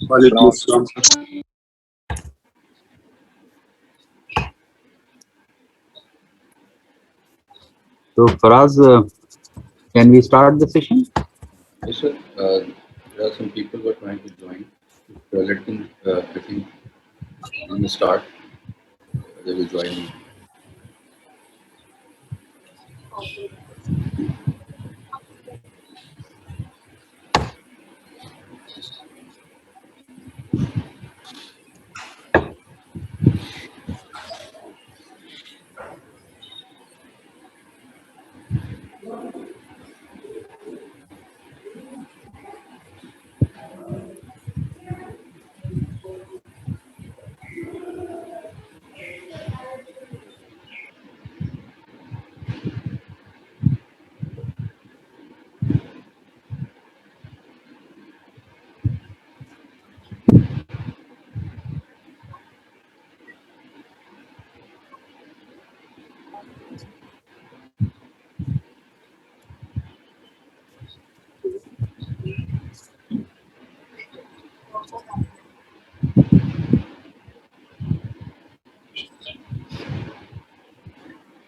Khalid, please come. So, Faraz, can we start the session? Yes, sir. There are some people who are trying to join. Let them, I think, in the start, they will join.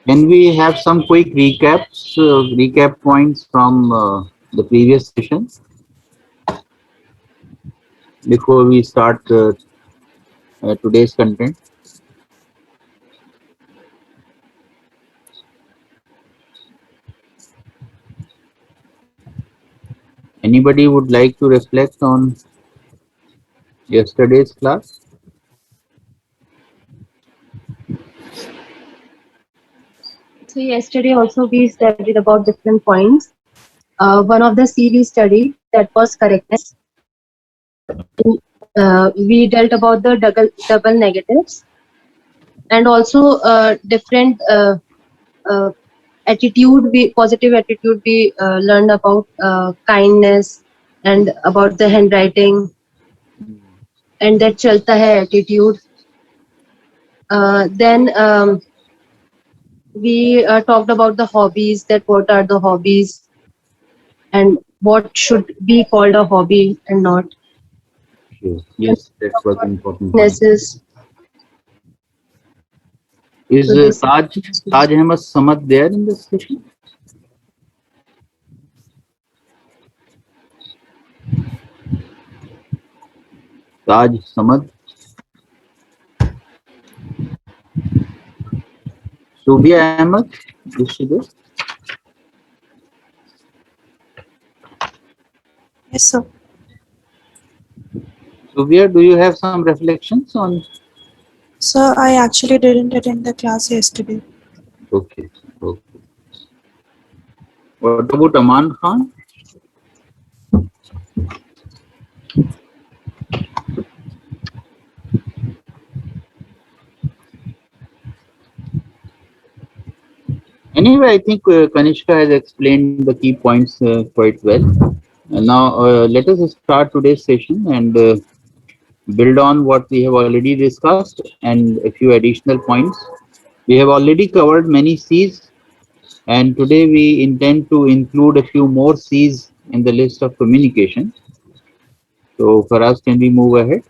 Can we have some quick recap points from the previous session before we start today's content? Anybody would like to reflect on yesterday's class? So yesterday also we studied about different points. One of the C we studied that was correctness. We dealt about the double negatives, and also different attitude. We positive attitude. We learned about kindness and about the handwriting and that chalta hai attitude. Then we talked about the hobbies. That what are the hobbies and what should be called a hobby and not. Sure. Yes, that was important point. Weaknesses. Is So this Taj Ahmed Samad there in this session? Taj Samad? Subia Ahmed? Is she there? Yes, sir. Subia, do you have some reflections on? Sir, I actually didn't attend the class yesterday. Okay. Okay. What about Aman Khan? Anyway, I think Kanishka has explained the key points quite well. Now, let us start today's session and build on what we have already discussed and a few additional points. We have already covered many C's, and today we intend to include a few more C's in the list of communication. So, for us, can we move ahead?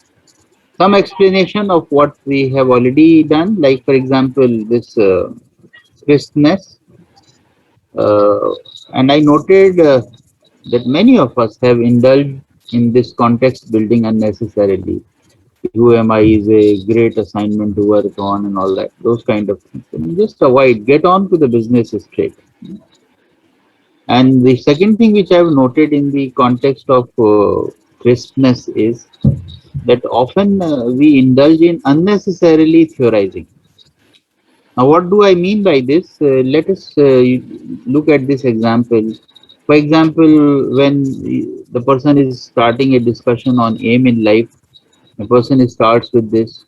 Some explanation of what we have already done, like, for example, this crispness. Uh, and I noted that many of us have indulged in this context building unnecessarily. Who am I is a great assignment to work on and all that, those kind of things. I mean, just avoid, get on to the business straight. And the second thing which I have noted in the context of crispness is that often we indulge in unnecessarily theorizing. Now, what do I mean by this? Let us look at this example. For example, when the person is starting a discussion on aim in life, a person starts with this: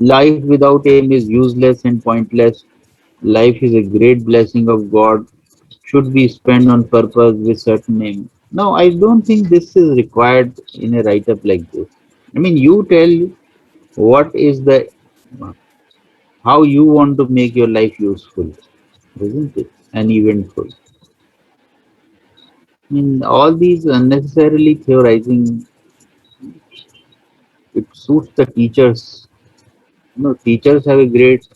life without aim is useless and pointless. Life is a great blessing of God, should be spent on purpose with certain aim. Now, I don't think this is required in a write up like this. I mean, you tell what is the how you want to make your life useful, isn't it? And eventful. I mean, all these unnecessarily theorizing it suits the teachers. Teachers have a great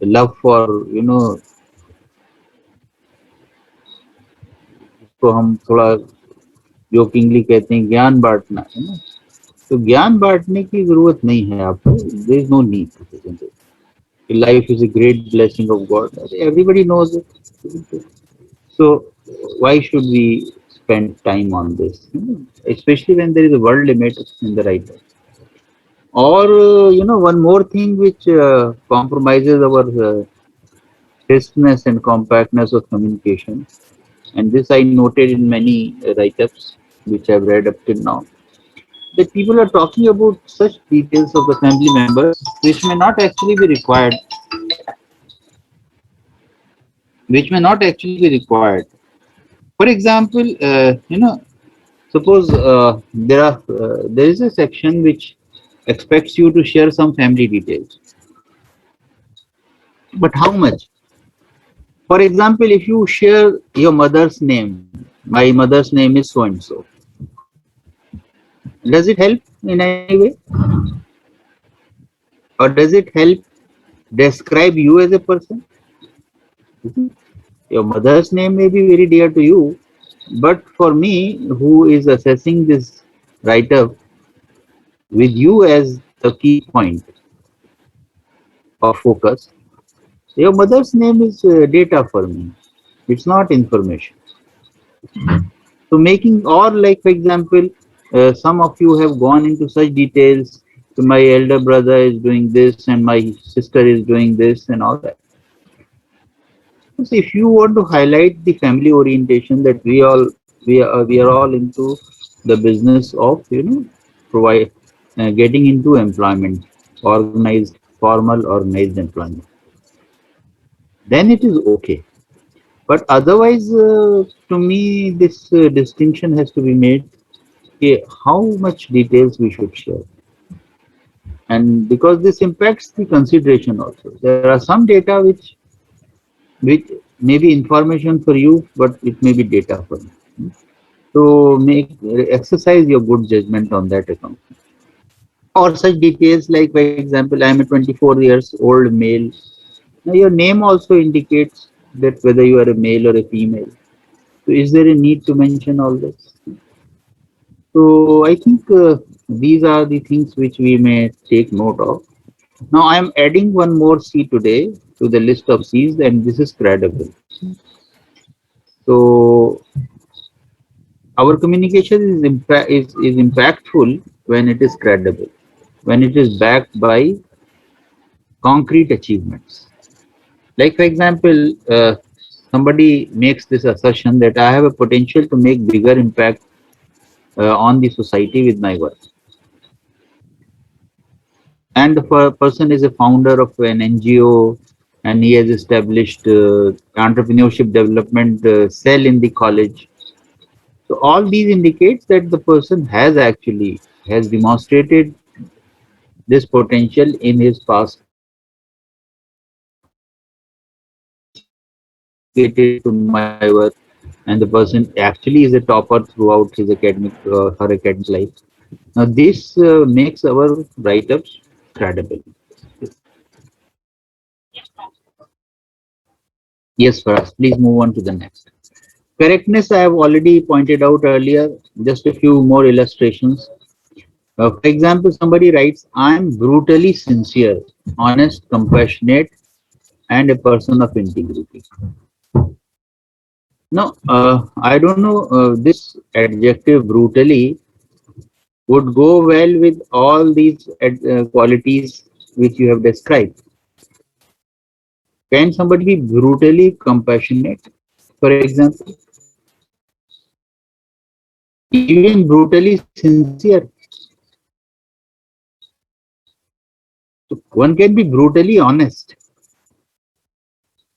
love for, तो हम थोड़ा jokingly कहते हैं ज्ञान बांटना, है ना। तो ज्ञान बांटने की जरूरत नहीं है आपको, there is no need. Life is a great blessing of God, everybody knows it. So why should we spend time on this, especially when there is a world limit in the writer? Or one more thing which compromises our crispness and compactness of communication, and this I noted in many write-ups which I've read up till now, that people are talking about such details of the family members which may not actually be required, For example, suppose there is a section which expects you to share some family details, but how much? For example, if you share your mother's name, my mother's name is so and so, does it help in any way? Or does it help describe you as a person? Your mother's name may be very dear to you, but for me, who is assessing this write-up with you as the key point of focus, your mother's name is data for me. It's not information. So making, or like for example, some of you have gone into such details. So my elder brother is doing this and my sister is doing this and all that. So if you want to highlight the family orientation, that we are all into the business of provide getting into employment, formal organized employment, then it is okay. But otherwise, to me, this distinction has to be made. Okay, how much details we should share, and because this impacts the consideration also. There are some data which may be information for you, but it may be data for you. So exercise your good judgment on that account. Or such details like, for example, I am a 24 years old male. Now your name also indicates that whether you are a male or a female. So is there a need to mention all this? So I think these are the things which we may take note of. Now I am adding one more C today to the list of C's, and this is credible. So our communication is impactful when it is credible, when it is backed by concrete achievements. Like for example, somebody makes this assertion that I have a potential to make bigger impact on the society with my work. And the person is a founder of an NGO, and he has established entrepreneurship development cell in the college. So all these indicates that the person has demonstrated this potential in his past, dedicated to my work, and the person actually is a topper throughout his her academic life. Now this makes our write-ups credible. Yes, Faraz, please move on to the next. Correctness I have already pointed out earlier. Just a few more illustrations. For example, somebody writes, I am brutally sincere, honest, compassionate, and a person of integrity. Now, I don't know, this adjective brutally would go well with all these qualities which you have described. Can somebody be brutally compassionate, for example? Even brutally sincere. One can be brutally honest,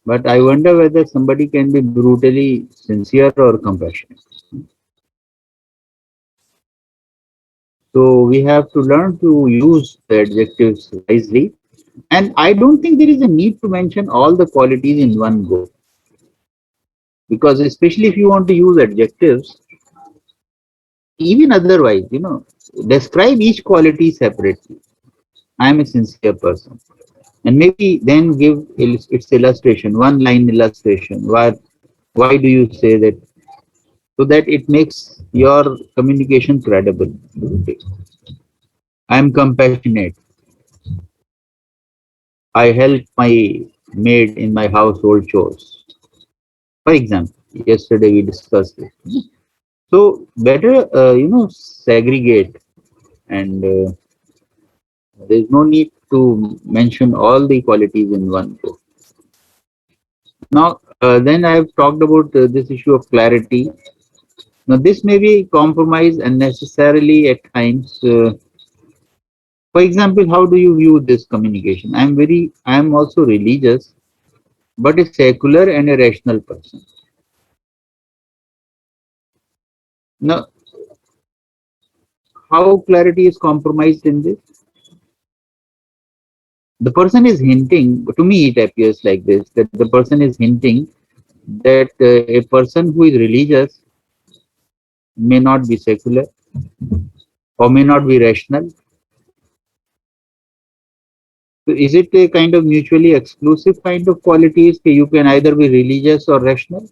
but I wonder whether somebody can be brutally sincere or compassionate. So we have to learn to use the adjectives wisely. And I don't think there is a need to mention all the qualities in one go. Because especially if you want to use adjectives, even otherwise, describe each quality separately. I am a sincere person. And maybe then give its illustration, one line illustration. Why do you say that? So that it makes your communication credible. I am compassionate. I help my maid in my household chores. For example, yesterday we discussed it. So better, segregate, and there is no need to mention all the qualities in one go. Now, then I have talked about this issue of clarity. Now, this may be compromised unnecessarily at times. For example, how do you view this communication? I am also religious, but a secular and a rational person. Now, how clarity is compromised in this? The person is hinting, to me it appears like this, that the person is hinting that a person who is religious may not be secular or may not be rational. So is it a kind of mutually exclusive kind of qualities that you can either be religious or rational?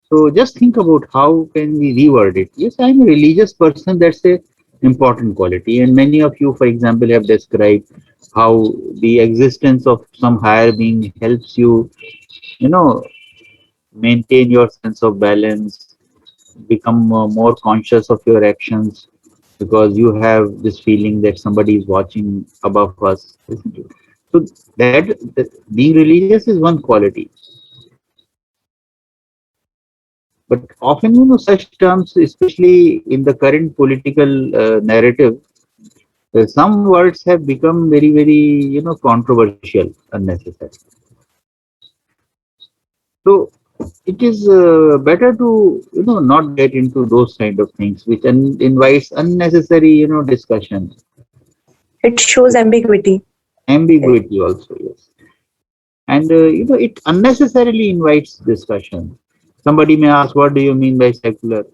So just think about how can we reword it. Yes, I'm a religious person. That's a important quality. And many of you, for example, have described how the existence of some higher being helps you, maintain your sense of balance, become more conscious of your actions because you have this feeling that somebody is watching above us, isn't it? So being religious is one quality. But often, such terms, especially in the current political narrative, some words have become very, very, controversial, unnecessary. So it is better to, not get into those kind of things, which invites unnecessary, discussion, It shows ambiguity. ambiguity also, yes. And, it unnecessarily invites discussion. Somebody may ask, what do you mean by secular?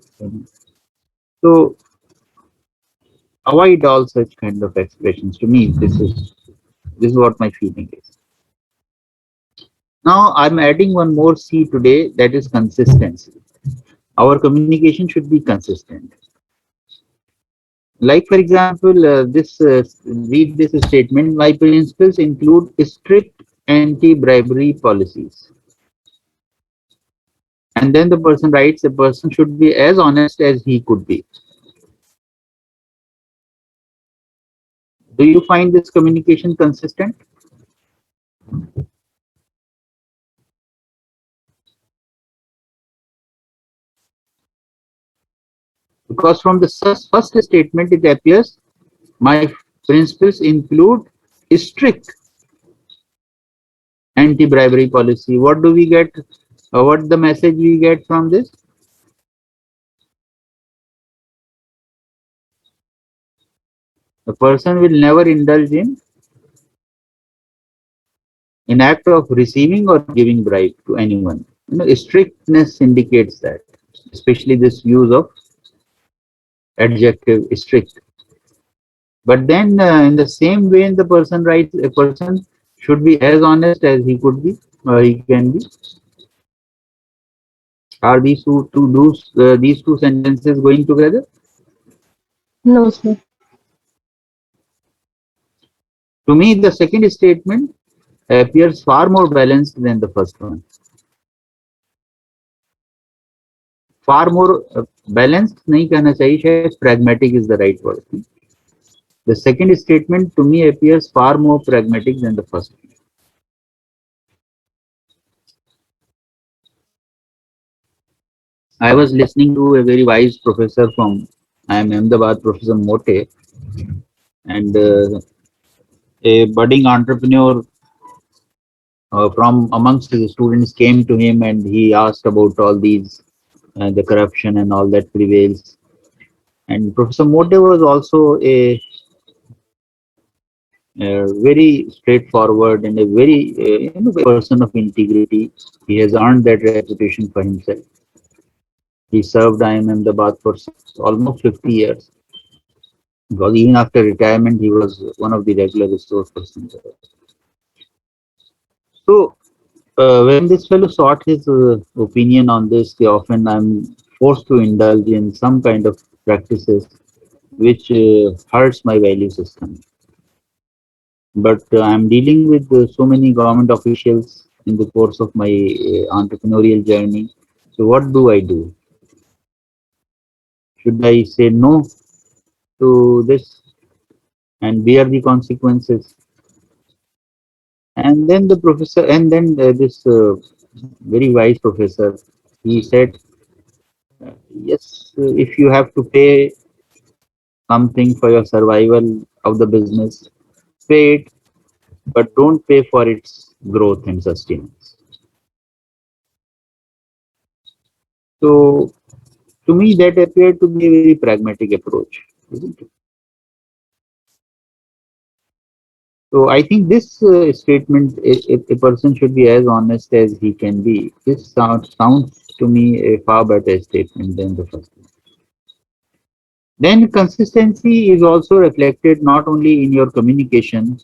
So avoid all such kind of expressions. To me, this is what my feeling is. Now I'm adding one more C today, that is consistency. Our communication should be consistent. Like for example, read this statement: my principles include strict anti-bribery policies. And then the person writes, a person should be as honest as he could be. Do you find this communication consistent? Because from the first statement it appears my principles include strict anti-bribery policy. What do we get? What the message we get from this? The person will never indulge in act of receiving or giving bribe to anyone. Strictness indicates that, especially this use of adjective strict. But then, in the same way, the person writes, a person should be as honest as he could be or he can be. Are these two sentences going together? No, sir. To me, the second statement appears far more balanced than the first one. Far more balanced नहीं कहना चाहिए, शायद pragmatic is the right word. The second statement to me appears far more pragmatic than the first. I was listening to a very wise professor from Ahmedabad, Professor Mote, and a budding entrepreneur from amongst his students came to him and he asked about all these, the corruption and all that prevails. And Professor Mote was also a very straightforward and a very person of integrity. He has earned that reputation for himself. He served IIM Ahmedabad for almost 50 years. Because even after retirement, he was one of the regular resource persons. So, when this fellow sought his opinion on this, often I'm forced to indulge in some kind of practices which hurts my value system. But I'm dealing with so many government officials in the course of my entrepreneurial journey. So, what do I do? Should I say no to this and bear the consequences? And then the professor, and then this very wise professor, he said, yes, if you have to pay something for your survival of the business, pay it, but don't pay for its growth and sustenance. So, to me, that appeared to be a very pragmatic approach, isn't it? So, I think this statement, if a person should be as honest as he can be, this sounds to me a far better statement than the first. Then consistency is also reflected not only in your communication,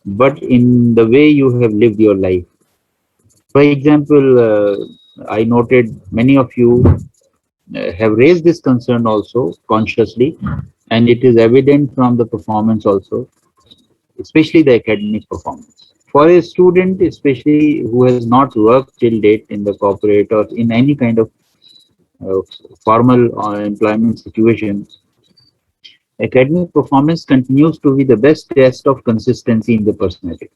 but in the way you have lived your life. For example, I noted many of you have raised this concern also consciously, and it is evident from the performance also, especially the academic performance. For a student, especially who has not worked till date in the corporate or in any kind of uh, formal employment situation, academic performance continues to be the best test of consistency in the personality.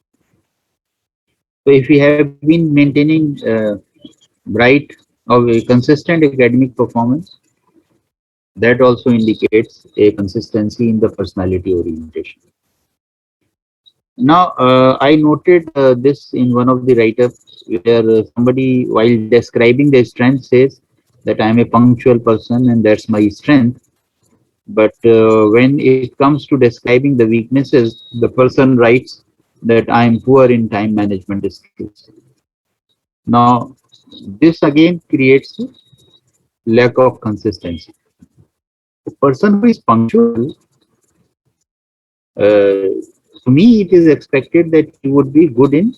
So if we have been maintaining bright or a consistent academic performance, that also indicates a consistency in the personality orientation. Now, I noted this in one of the write-ups where somebody, while describing their strength, says that I am a punctual person and that's my strength. But when it comes to describing the weaknesses, the person writes that I am poor in time management skills. Now, this again creates lack of consistency. A person who is punctual, to me, it is expected that he would be good in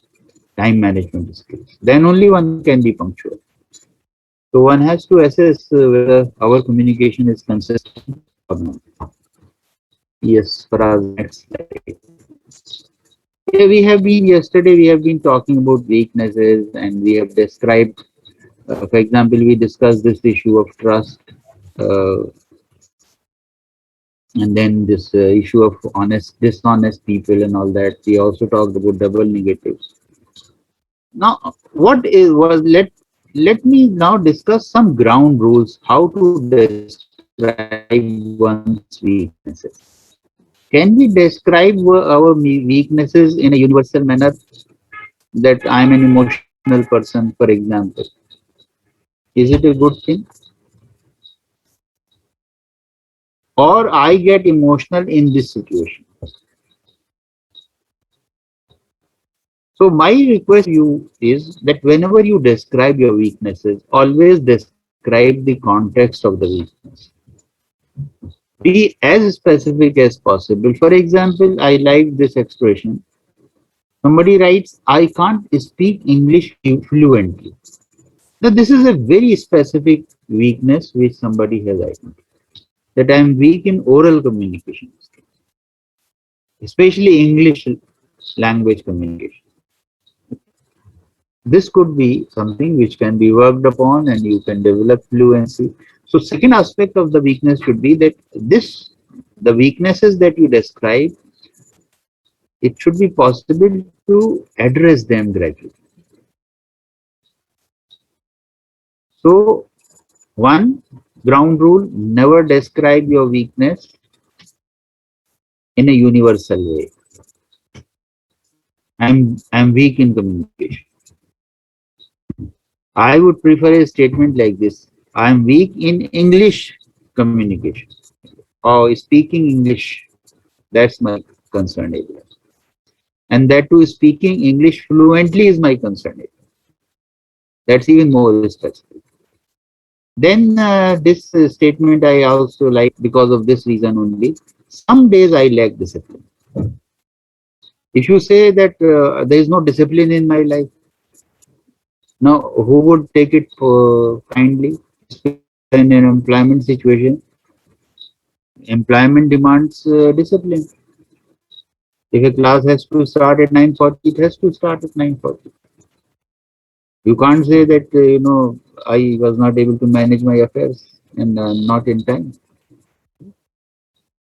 time management skills. Then only one can be punctual. So one has to assess whether our communication is consistent or not. Yes, Faraz, next slide. Yeah, yesterday we have been talking about weaknesses and we have described, for example, we discussed this issue of trust, uh, and then this issue of dishonest people and all that. We also talked about double negatives. Now, let me now discuss some ground rules how to describe one's weaknesses. Can we describe our weaknesses in a universal manner? That I'm an emotional person, for example. Is it a good thing? Or I get emotional in this situation? So my request to you is that whenever you describe your weaknesses, always describe the context of the weakness. Be as specific as possible. For example, I like this expression. Somebody writes, I can't speak English fluently. Now, this is a very specific weakness which somebody has identified. That I am weak in oral communication, especially English language communication. This could be something which can be worked upon and you can develop fluency. So second aspect of the weakness should be that the weaknesses that you describe, it should be possible to address them gradually. So one ground rule, never describe your weakness in a universal way. I'm weak in communication. I would prefer a statement like this. I'm weak in English communication or speaking English. That's my concern area. And that too, speaking English fluently is my concern area. That's even more specific. Then this statement I also like because of this reason only. Some days I lack discipline. If you say that there is no discipline in my life, now who would take it kindly? In an employment situation, employment demands discipline. If a class has to start at 9:40, it has to start at 9:40. You can't say that I was not able to manage my affairs and not in time.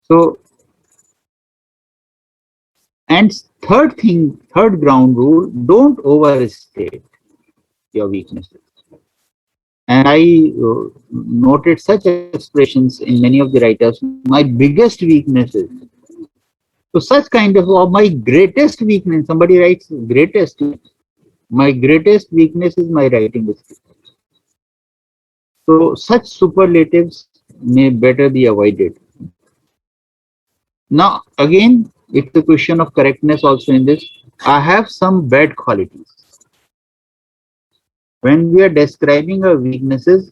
So, and third ground rule: don't overstate your weaknesses. And I noted such expressions in many of the writers. My biggest weaknesses. So such kind of, or my greatest weakness. Somebody writes greatest. My greatest weakness is my writing skill. So such superlatives may better be avoided. Now again, it's a question of correctness also in this. I have some bad qualities. When we are describing our weaknesses,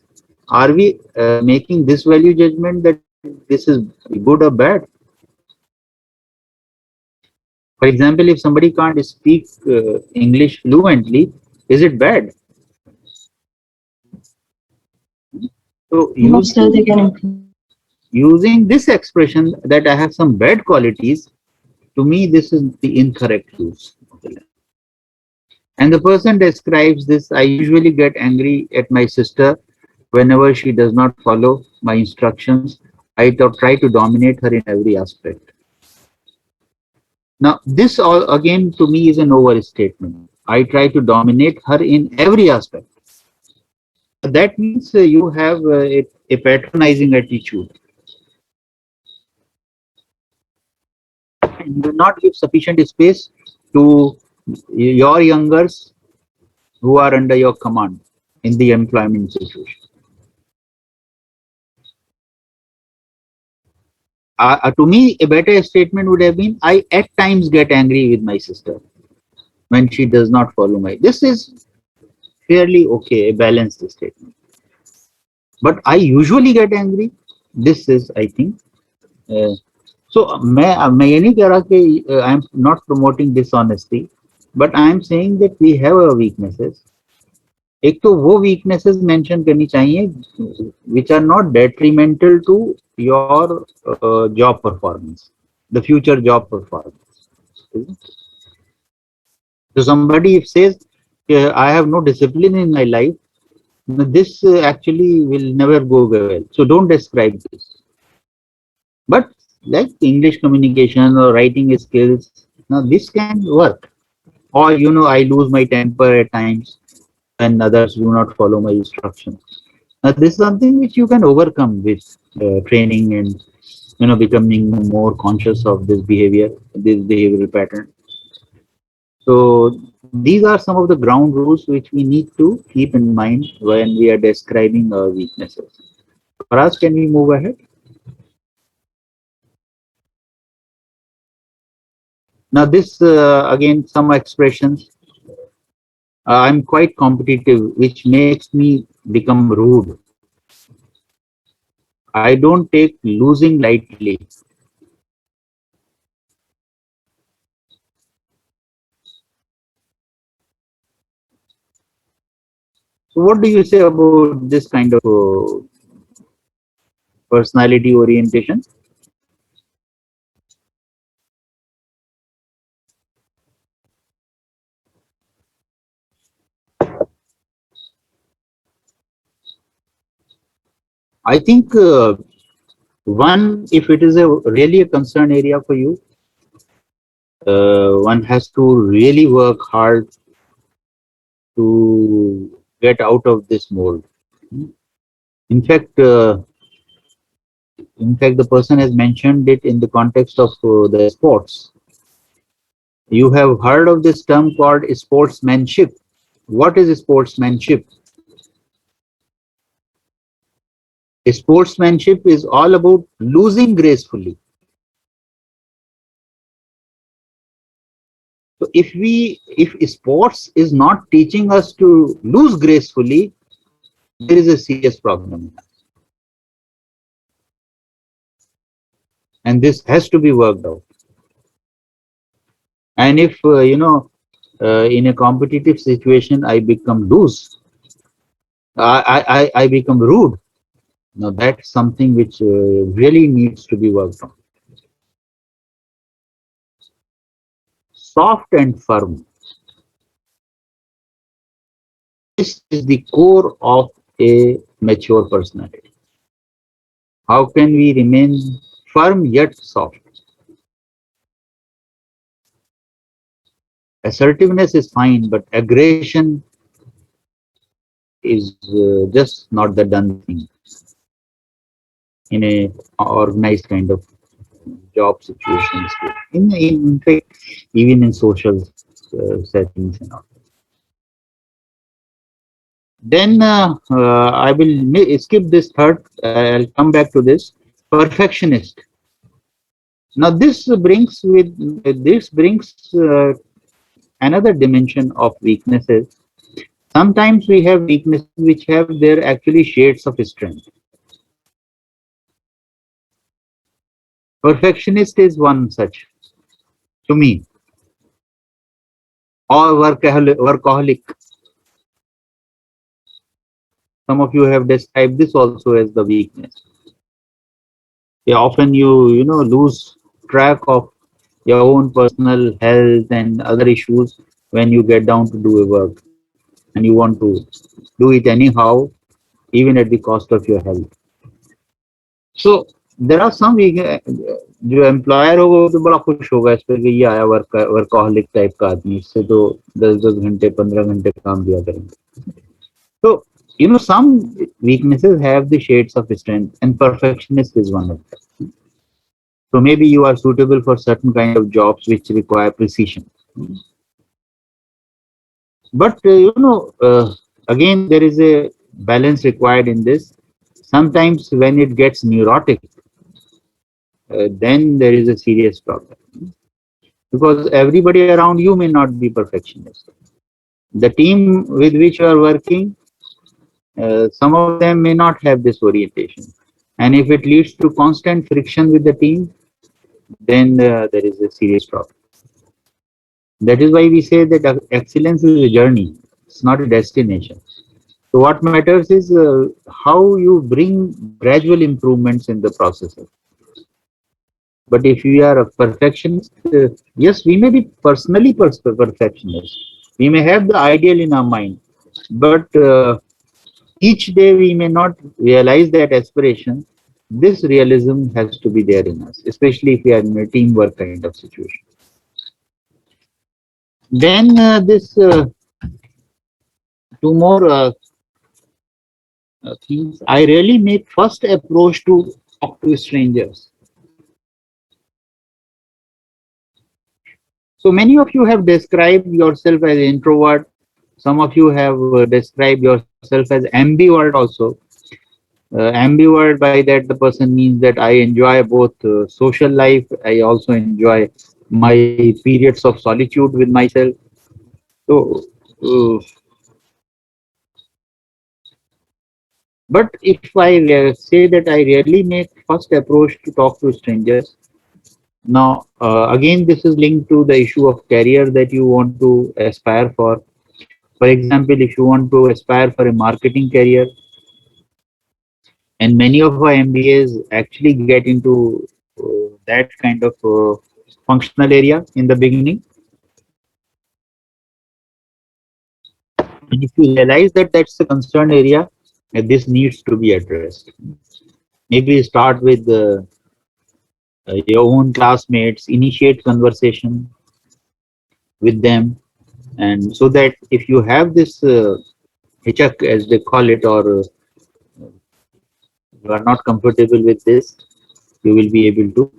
are we making this value judgment that this is good or bad? For example, if somebody can't speak English fluently, is it bad? So No, sir, they can improve. using this expression that I have some bad qualities, to me this is the incorrect use of the language. And the person describes this, I usually get angry at my sister whenever she does not follow my instructions. I try to dominate her in every aspect. Now, this all again to me is an overstatement. I try to dominate her in every aspect. That means you have a patronizing attitude. You do not give sufficient space to your youngers who are under your command in the employment situation. To me, a better statement would have been, I at times get angry with my sister when she does not follow my. This is fairly okay, a balanced statement. But I usually get angry. This is, I think. So, मैं ये नहीं कह रहा कि I am not promoting dishonesty, but I am saying that we have our weaknesses. एक तो वो weaknesses mention करनी चाहिए which are not detrimental to your job performance, the future job performance. So somebody if says I have no discipline in my life, this actually will never go well. So don't describe this. But like English communication or writing skills, now this can work. Or I lose my temper at times when others do not follow my instructions. Now, this is something which you can overcome with training and becoming more conscious of this behavior, this behavioral pattern. So these are some of the ground rules which we need to keep in mind when we are describing our weaknesses. For us, can we move ahead? Now this again some expressions. I'm quite competitive, which makes me become rude. I don't take losing lightly. So what do you say about this kind of personality orientation? I think one, if it is a really a concern area for you, one has to really work hard to get out of this mold. In fact, the person has mentioned it in the context of the sports. You have heard of this term called sportsmanship. What is sportsmanship? Sportsmanship is all about losing gracefully. So if sports is not teaching us to lose gracefully, there is a serious problem. And this has to be worked out. And if, in a competitive situation, I become loose, I become rude. Now that's something which really needs to be worked on. Soft and firm. This is the core of a mature personality. How can we remain firm yet soft? Assertiveness is fine, but aggression is just not the done thing in a organized kind of job situations. In fact, even in social settings and all. Then I will skip this third. I'll come back to this. Perfectionist. Now this brings another dimension of weaknesses. Sometimes we have weaknesses which have their actually shades of strength. Perfectionist is one such to me, or workaholic. Some of you have described this also as the weakness. Yeah, often you lose track of your own personal health and other issues when you get down to do a work, and you want to do it anyhow, even at the cost of your health. So there are some जो employer होगा वो तो बड़ा खुश होगा इस पर कि ये आया वर्कaholic टाइप का आदमी, इससे तो 10-10 घंटे 15 घंटे काम दिया करेंगे. So some weaknesses have the shades of strength, and perfectionist is one of them. So maybe you are suitable for certain kind of jobs which require precision. But again, there is a balance required in this. Sometimes when it gets neurotic, then there is a serious problem. Because everybody around you may not be perfectionist. The team with which you are working, some of them may not have this orientation. And if it leads to constant friction with the team, then there is a serious problem. That is why we say that excellence is a journey, it's not a destination. So what matters is how you bring gradual improvements in the process. But if we are a perfectionist, yes, we may be personally perfectionist. We may have the ideal in our mind, but each day we may not realize that aspiration. This realism has to be there in us, especially if we are in a teamwork kind of situation. Then this two more things. I really make first approach to talk to strangers. So many of you have described yourself as introvert. Some of you have described yourself as ambivert also. Ambivert, by that the person means that I enjoy both social life. I also enjoy my periods of solitude with myself. So, but if I say that I really make first approach to talk to strangers, now again this is linked to the issue of career that you want to aspire for. For example, if you want to aspire for a marketing career, and many of our MBAs actually get into that kind of functional area in the beginning. And if you realize that that's a concern area, this needs to be addressed. Maybe start with your own classmates, initiate conversation with them, and so that if you have this hitchak, as they call it, or you are not comfortable with this, you will be able to,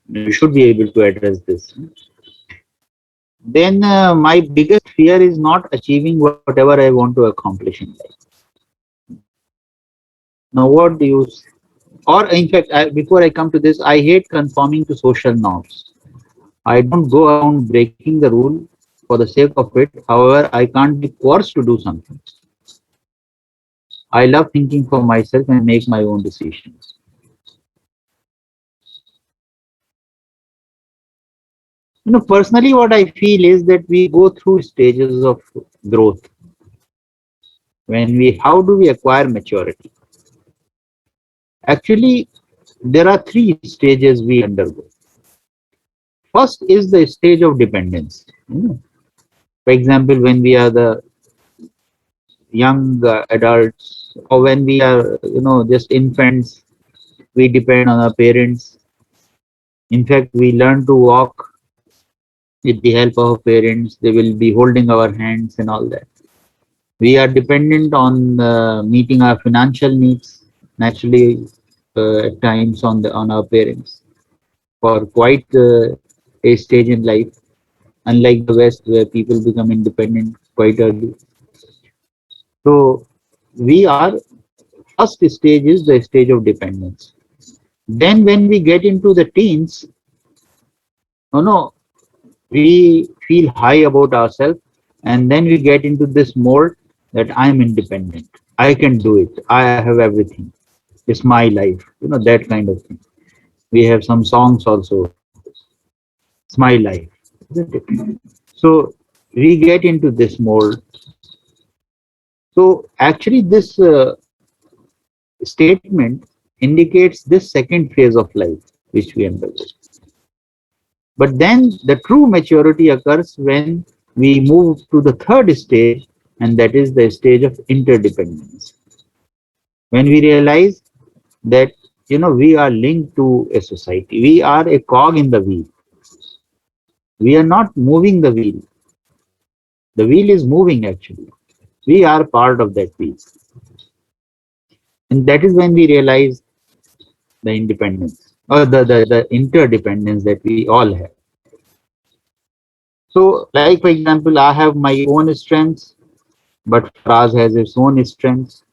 you should be able to address this. Then my biggest fear is not achieving whatever I want to accomplish in life. Now, what do you, or in fact, before I come to this, I hate conforming to social norms. I don't go around breaking the rule for the sake of it. However, I can't be forced to do something. I love thinking for myself and make my own decisions. Personally, what I feel is that we go through stages of growth. How do we acquire maturity? Actually, there are three stages we undergo. First is the stage of dependence. For example, when we are the young adults, or when we are, just infants, we depend on our parents. In fact, we learn to walk with the help of our parents. They will be holding our hands and all that. We are dependent on meeting our financial needs naturally at times on our parents for quite a stage in life. Unlike the West, where people become independent quite early. So we are first stage is the stage of dependence. Then when we get into the teens, no, we feel high about ourselves, and then we get into this mode that I'm independent. I can do it. I have everything. It's my life. That kind of thing. We have some songs also. It's my life, isn't it? So we get into this mode. So actually, this statement indicates this second phase of life which we undergo. But then the true maturity occurs when we move to the third stage, and that is the stage of interdependence. When we realize that we are linked to a society, we are a cog in the wheel. We are not moving the wheel. The wheel is moving actually. We are part of that wheel. And that is when we realize the independence or the interdependence that we all have. So, like for example, I have my own strengths, but Faraz has its own strengths.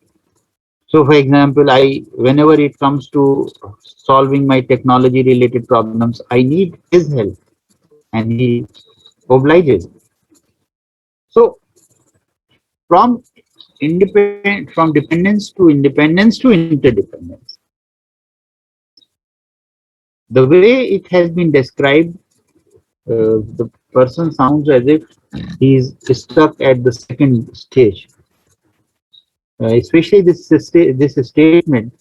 So, for example, whenever it comes to solving my technology related problems, I need his help and he obliges. So, from from dependence to interdependence. The way it has been described, the person sounds as if he is stuck at the second stage. Especially this statement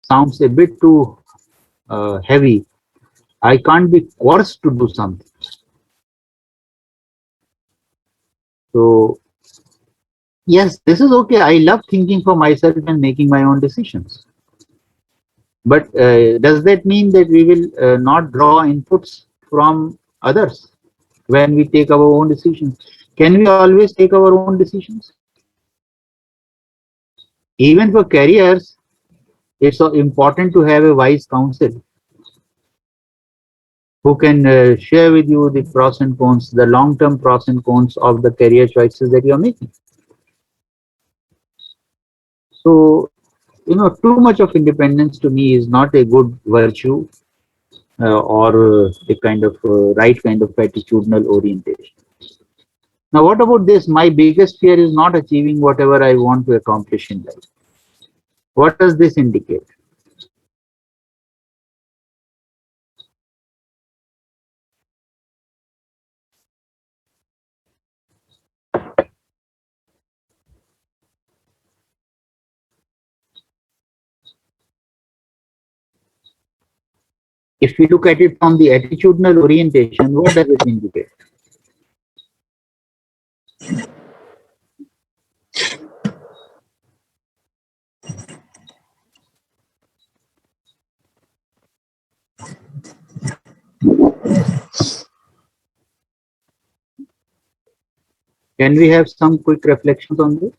sounds a bit too heavy. I can't be forced to do something. So yes, this is okay. I love thinking for myself and making my own decisions. But does that mean that we will not draw inputs from others when we take our own decisions? Can we always take our own decisions? Even for careers, it's so important to have a wise counsel who can share with you the pros and cons, the long-term pros and cons of the career choices that you are making. So, too much of independence to me is not a good virtue or a kind of right kind of attitudinal orientation. Now, what about this? My biggest fear is not achieving whatever I want to accomplish in life. What does this indicate? If we look at it from the attitudinal orientation, what does it indicate? Can we have some quick reflections on this?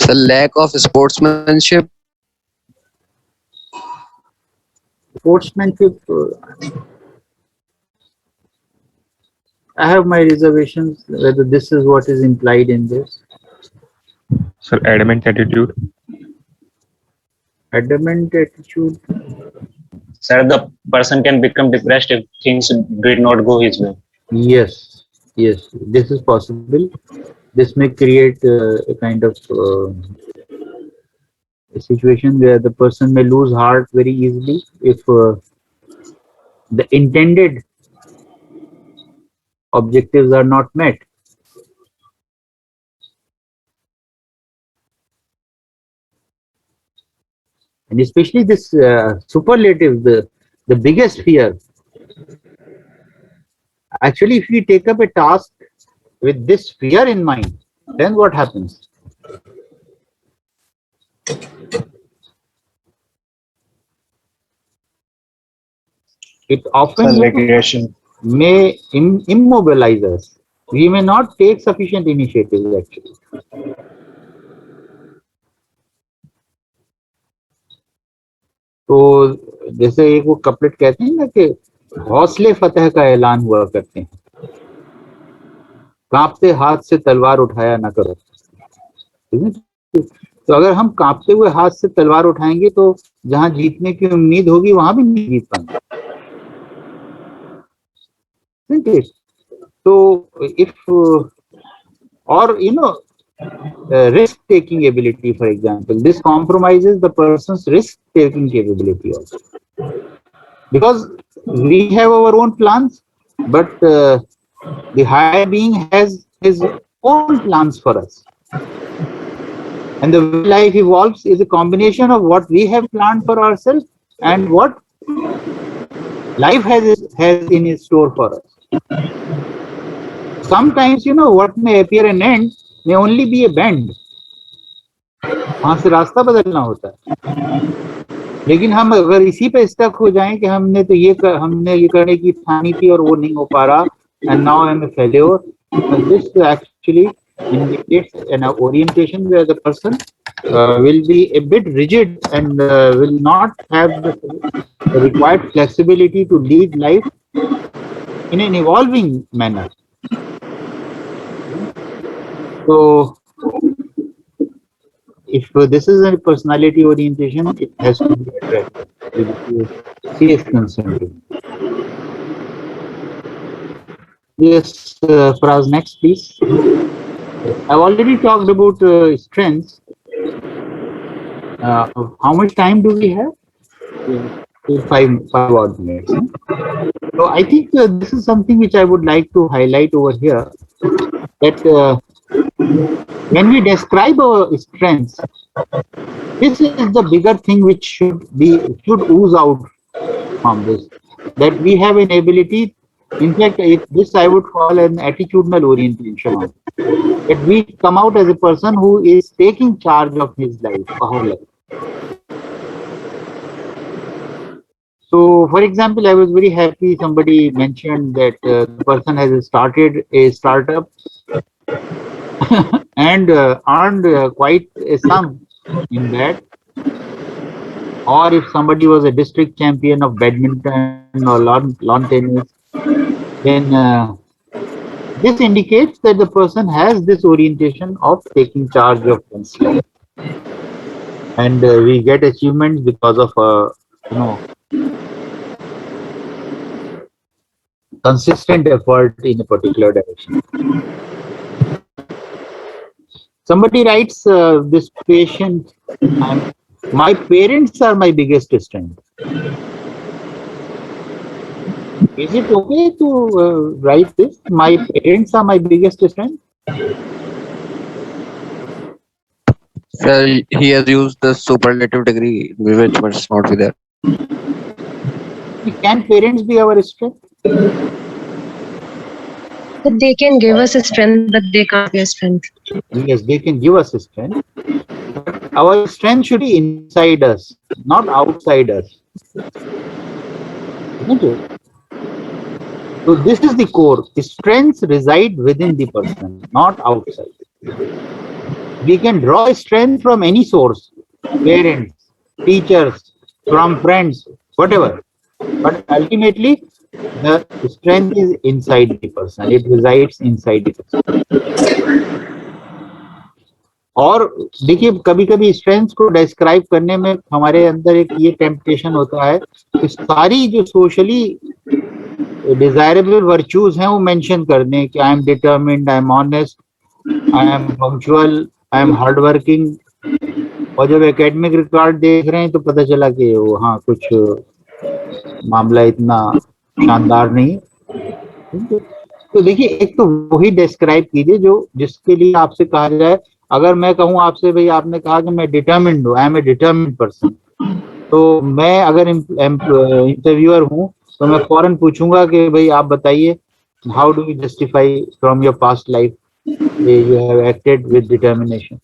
The lack of sportsmanship. Sportsmanship, I have my reservations whether this is what is implied in this. Sir, adamant attitude. Adamant attitude. Sir, the person can become depressed if things did not go his way. Yes, yes, this is possible. This may create a kind of a situation where the person may lose heart very easily if the intended objectives are not met. And especially this superlative, the biggest fear. Actually, if we take up a task with this fear in mind, then what happens? It often Regression. may immobilize us. We may not take sufficient initiative actually. तो जैसे एक वो couplet कहते हैं ना कि हौसले फतेह का ऐलान हुआ करते हैं, कांपते हाथ से तलवार उठाया ना करो। तो अगर हम कांपते हुए हाथ से तलवार उठाएंगे तो जहां जीतने की उम्मीद होगी वहां भी नहीं जीत पाएंगे। So if or risk taking ability, for example, this compromises the person's risk taking capability also, because we have our own plans, but the higher being has his own plans for us, and the way life evolves is a combination of what we have planned for ourselves and what life has in store for us. Sometimes, what may appear an end may only be a bend. वहां से रास्ता बदलना होता है, लेकिन हम अगर इसी पे स्टक हो जाएं कि हमने ये करने की ठानी थी और वो नहीं हो पा रहा, and now I am a failure, this actually indicates an orientation where the person will be a bit rigid and will not have the required flexibility to lead life in an evolving manner. So, if this is a personality orientation, it has to be addressed with serious concern. Yes, Faraz, next, please. I've already talked about strengths. How much time do we have? 5 odd minutes. So I think this is something which I would like to highlight over here, that when we describe our strengths, this is the bigger thing which should ooze out from this, that we have an ability. In fact, this I would call an attitudinal orientation, that we come out as a person who is taking charge of his life, our life. So, for example, I was very happy somebody mentioned that the person has started a startup and earned quite a sum in that. Or if somebody was a district champion of badminton or lawn tennis, then this indicates that the person has this orientation of taking charge of one's life. And we get achievements because of consistent effort in a particular direction. Somebody writes this patient, my parents are my biggest strength. Is it okay to write this? My parents are my biggest strength? Sir, he has used the superlative degree, which must not be there. Can parents be our strength? But they can give us a strength, but they can't be a strength. Yes, they can give us a strength. But our strength should be inside us, not outside us. Isn't it? So this is the core. The strengths reside within the person, not outside. We can draw strength from any source, parents, teachers, from friends, whatever. But ultimately, the strength is inside the person. It resides inside the person. और देखिए, कभी-कभी strengths को describe करने में हमारे अंदर एक ये टेम्पटेशन होता है कि सारी जो सोशली डिजायरेबल वर्च्यूज हैं वो मेंशन कर दें कि I am determined, I am honest, I am punctual, I am hard working. और जब एकेडमिक रिकॉर्ड देख रहे हैं तो पता चला कि वो हाँ कुछ मामला इतना शानदार नहीं। तो देखिए, एक तो वही डिस्क्राइब कीजिए जो जिसके लिए आपसे कहा जाए। अगर मैं कहूँ आपसे, भाई आपने कहा कि मैं डिटर्मिन्ड हूँ, I am a determined person, तो मैं अगर इंटरव्यूअर हूँ तो मैं फौरन पूछूंगा कि भाई आप बताइए, how do you justify from your past life you have acted with determination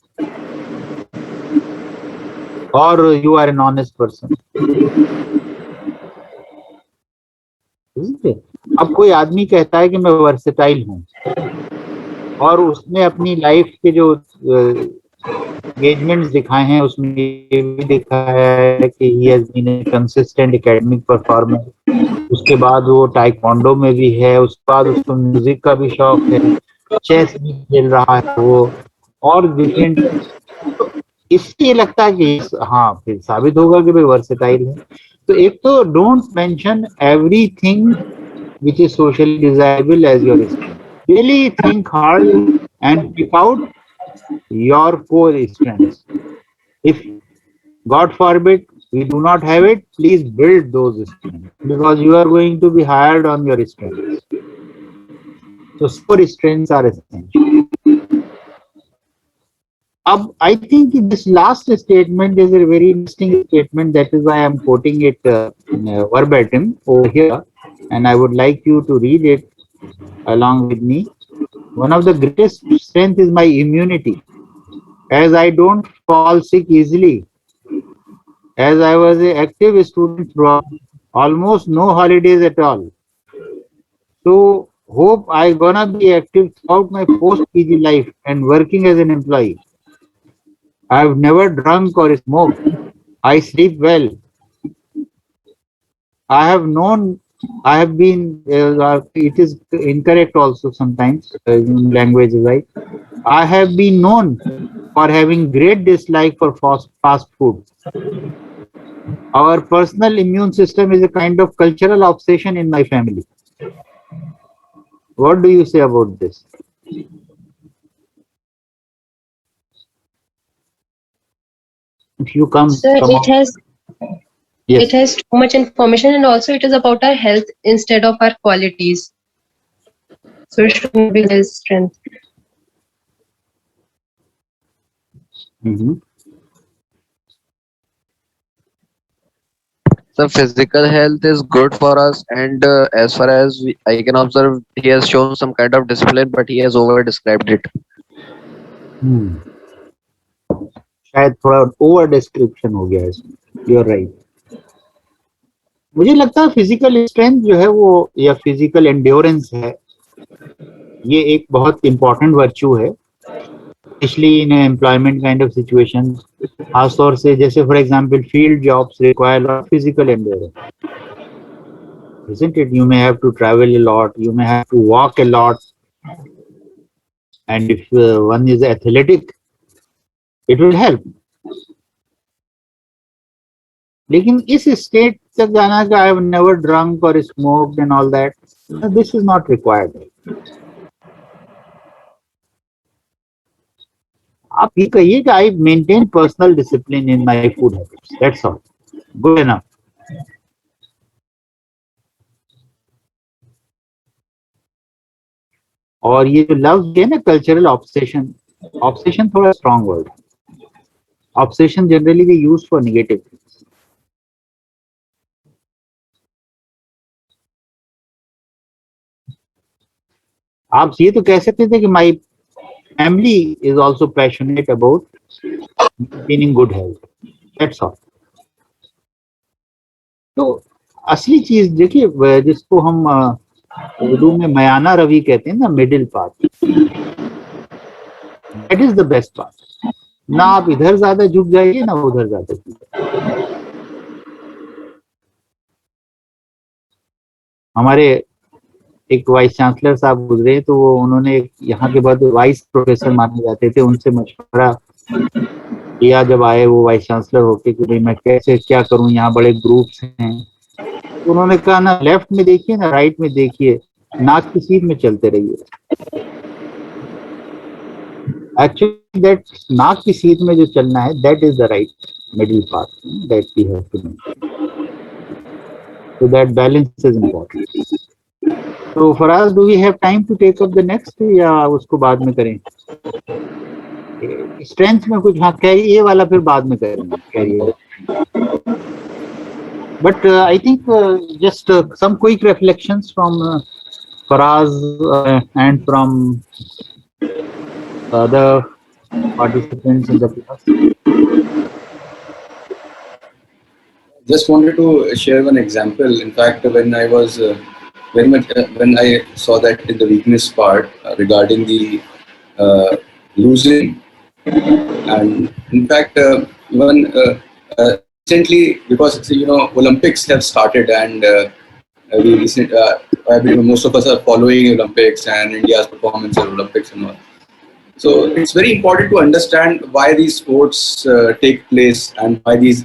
और you are an honest person. अब कोई आदमी कहता है कि मैं वर्सेटाइल हूँ और उसने अपनी लाइफ के जो एंगेजमेंट्स दिखाए हैं उसमें ये भी दिखाया है कि he has been a consistent academic performer. उसके बाद वो टाइकोंडो में भी है, उसके बाद उसको म्यूजिक का भी शौक है, चेस भी खेल रहा है वो, और डिफरेंट। तो इससे ये लगता है कि हाँ फिर साबित होगा कि भाई वर्सेटाइल है। तो एक तो don't mention everything which is socially desirable as your strength. Really think hard and pick out your core strengths. If God forbid we do not have it, please build those strengths because you are going to be hired on your strengths. So core strengths are essential. I think this last statement is a very interesting statement. That is why I am quoting it verbatim over here, and I would like you to read it along with me. One of the greatest strength is my immunity, as I don't fall sick easily, as I was an active student throughout, almost no holidays at all. So hope I gonna be active throughout my post PG life and working as an employee. I've never drunk or smoked. I sleep well. I have been, it is incorrect also sometimes in language, right? I have been known for having great dislike for fast food. Our personal immune system is a kind of cultural obsession in my family. What do you say about this? If you come, Sir, come on. yes. It has too much information, and also it is about our health instead of our qualities. So it should be his strength. Mm-hmm. So physical health is good for us, and as far as I can observe, he has shown some kind of discipline, but he has over described it. शायद थोड़ा over description हो गया इसमें। You are right. मुझे लगता है physical strength जो है वो या फिजिकल एंड्योरेंस है, ये एक बहुत इंपॉर्टेंट वर्च्यू है, specially in employment kind of situation. खासतौर से जैसे for example field jobs require lot physical endurance, isn't it? You may have to travel a lot, you may have to walk a lot, and if one is athletic, it will help. लेकिन इस state तक जाना कि I have never drunk और smoked and all that, this is not required. आप ये कहिए कि I maintain personal discipline in my food habits, that's all, good enough. और ये जो लफ्ज है ना कल्चरल ऑब्सेशन, ऑब्सेशन थोड़ा strong word, obsession generally we use for negative things. आप ये तो कह सकते थे कि my family is also passionate about maintaining good health, that's all. तो असली चीज देखिए, जिसको हम उर्दू में मयाना रवि कहते हैं ना, middle path, that is the best path. ना आप इधर ज्यादा झुक जाइए ना उधर ज्यादा झुक जाइए। हमारे एक वाइस चांसलर साहब गुजरे, तो वो उन्होंने यहाँ के बाद वाइस प्रोफेसर माने जाते थे, उनसे मशवरा किया जब आए वो वाइस चांसलर होके कि भाई मैं कैसे क्या करूं, यहाँ बड़े ग्रुप्स हैं। तो उन्होंने कहा ना लेफ्ट में देखिए ना राइट में देखिए, नाक की सीट में चलते रहिए। Actually, that नाक की सीध में जो चलना है, that is the right middle path that we have to maintain. So that balance is important. So for us, do we have time to take up the next या उसको बाद में करें? Strength में कुछ हाँ कैरी ये वाला फिर बाद में करेंगे carry. But I think just some quick reflections from Faraz and from other participants in the class. Just wanted to share one example. In fact, when I was very much when I saw that in the weakness part regarding the losing, and in fact, even recently, because Olympics have started, and we recent, most of us are following Olympics and India's performance in Olympics and all. So it's very important to understand why these sports take place and why these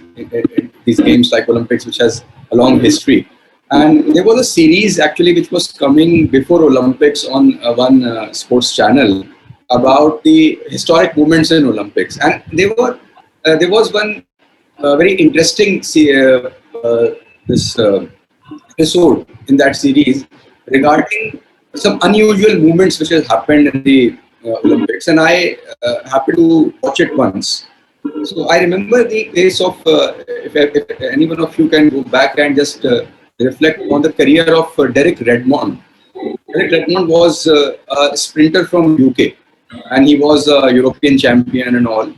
games like Olympics, which has a long history. And there was a series actually which was coming before Olympics on one sports channel about the historic moments in Olympics, and there was one very interesting this episode in that series regarding some unusual movements which has happened in the Olympics, and I happened to watch it once. So I remember the case of if any one of you can go back and just reflect on the career of Derek Redmond. Derek Redmond was a sprinter from UK, and he was a European champion and all.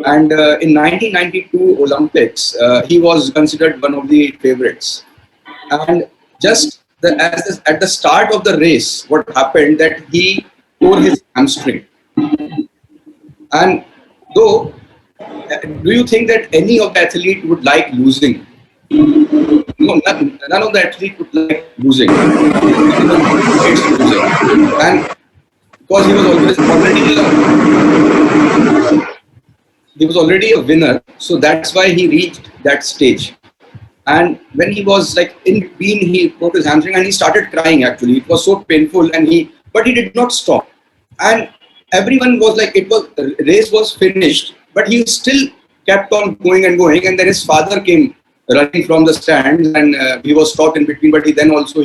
And in 1992 Olympics, he was considered one of the favorites. And just at the start of the race, what happened that he tore his hamstring. And though, do you think that any of the athlete would like losing? No, none of the athlete would like losing. Everyone hates losing. And because he was already a winner, so that's why he reached that stage. And when he was like in between, he broke his hamstring and he started crying. Actually, it was so painful, but he did not stop. And everyone was like, the race was finished, but he still kept on going and going. And then his father came running from the stands, and he was stopped in between. But he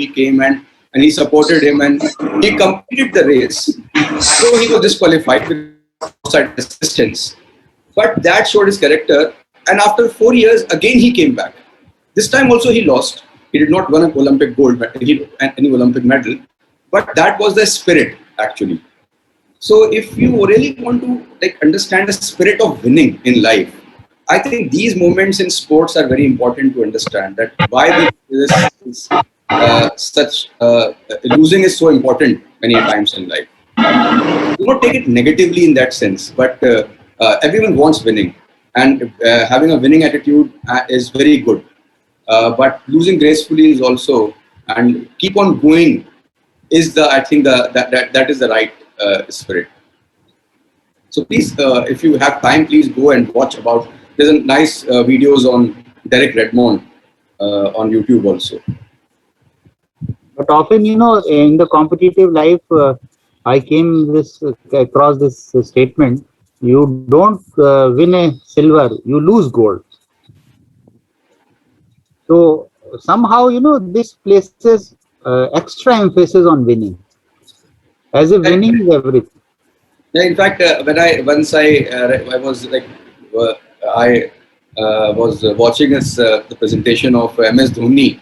came and he supported him, and he completed the race. So he was disqualified with outside assistance. But that showed his character. And after 4 years, again he came back. This time also he lost. He did not win an Olympic gold medal, any Olympic medal. But that was the spirit, actually. So if you really want to understand the spirit of winning in life, I think these moments in sports are very important to understand. That why losing is so important many times in life. Do not take it negatively in that sense, but everyone wants winning, and having a winning attitude is very good. But losing gracefully is also, and keep on going is I think that is the right spirit. So please, if you have time, please go and watch about. There's a nice videos on Derek Redmond on YouTube also. But often, in the competitive life, I came across this statement: you don't win a silver, you lose gold. So somehow, this places extra emphasis on winning, as if winning is everything. Yeah, in fact, when I was watching the presentation of MS Dhoni,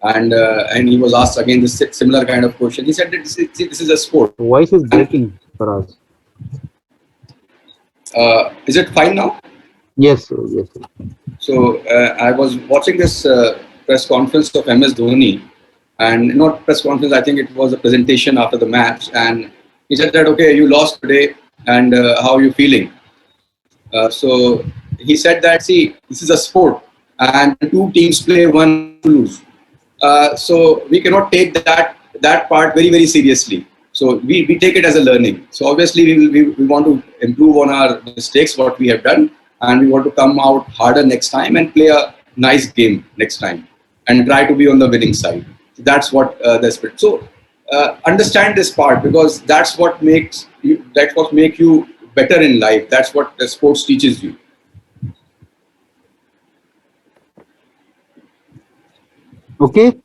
and he was asked again this similar kind of question. He said that this is a sport. Voice is breaking for us. Is it fine now? Yes, yes. So I was watching this press conference of MS Dhoni, and not press conference, I think it was a presentation after the match, and he said that, okay, you lost today, and how are you feeling? So he said that, see, this is a sport, and two teams play, one lose. So we cannot take that part very, very seriously. So we take it as a learning. So obviously we want to improve on our mistakes, what we have done, and we want to come out harder next time and play a nice game next time and try to be on the winning side. That's what the spirit. So understand this part, because that's what makes you better in life. That's what the sports teaches you. Okay,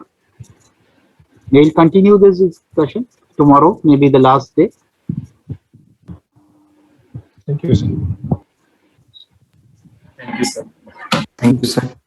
we'll continue this discussion tomorrow, maybe the last day. Thank you, sir. Thank you, sir. Thank you, sir.